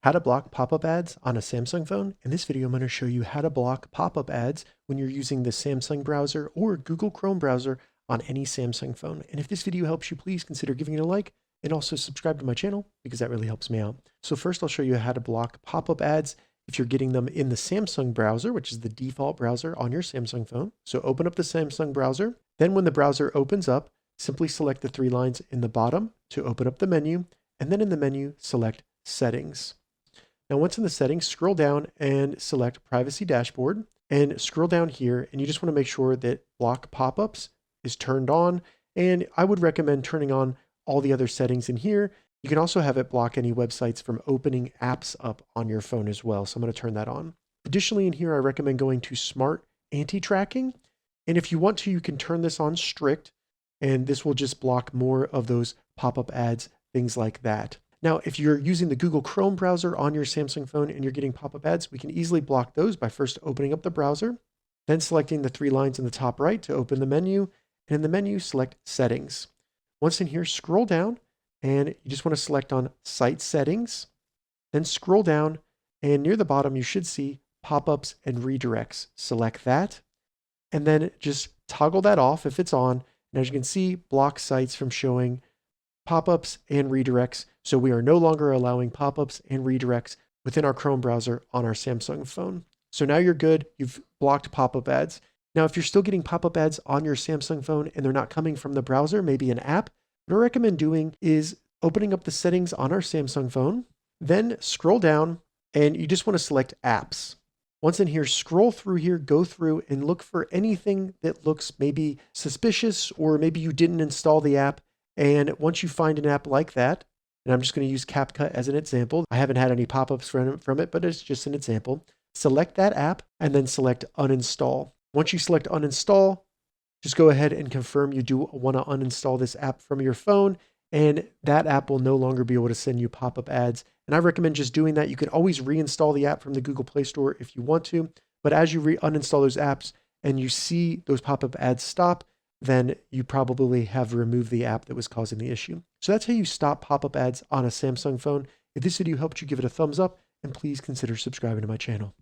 How to block pop-up ads on a Samsung phone. In this video, I'm going to show you how to block pop-up ads when you're using the Samsung browser or Google Chrome browser on any Samsung phone. And if this video helps you, please consider giving it a like and also subscribe to my channel because that really helps me out. So first, I'll show you how to block pop-up ads if you're getting them in the Samsung browser, which is the default browser on your Samsung phone. So open up the Samsung browser. Then when the browser opens up, simply select the three lines in the bottom to open up the menu. And then in the menu, select Settings. Now, once in the settings, scroll down and select Privacy Dashboard and scroll down here. And you just want to make sure that block pop-ups is turned on. And I would recommend turning on all the other settings in here. You can also have it block any websites from opening apps up on your phone as well. So I'm going to turn that on. Additionally, in here, I recommend going to Smart Anti-Tracking. And if you want to, you can turn this on strict, and this will just block more of those pop-up ads, things like that. Now, if you're using the Google Chrome browser on your Samsung phone and you're getting pop-up ads, we can easily block those by first opening up the browser, then selecting the three lines in the top right to open the menu, and in the menu, select Settings. Once in here, scroll down, and you just want to select on Site Settings, then scroll down, and near the bottom, you should see pop-ups and redirects. Select that, and then just toggle that off if it's on, and as you can see, block sites from showing pop-ups and redirects. So we are no longer allowing pop-ups and redirects within our Chrome browser on our Samsung phone. So now you're good. You've blocked pop-up ads. Now, if you're still getting pop-up ads on your Samsung phone and they're not coming from the browser, maybe an app, what I recommend doing is opening up the settings on our Samsung phone, then scroll down and you just want to select apps. Once in here, scroll through here, go through and look for anything that looks maybe suspicious, or maybe you didn't install the app. And once you find an app like that, and I'm just going to use CapCut as an example. I haven't had any pop-ups from it, but it's just an example. Select that app and then select uninstall. Once you select uninstall, just go ahead and confirm you do want to uninstall this app from your phone, and that app will no longer be able to send you pop-up ads. And I recommend just doing that. You can always reinstall the app from the Google Play Store if you want to, but as you uninstall those apps and you see those pop-up ads stop, then you probably have removed the app that was causing the issue. So that's how you stop pop-up ads on a Samsung phone. If this video helped you, give it a thumbs up and please consider subscribing to my channel.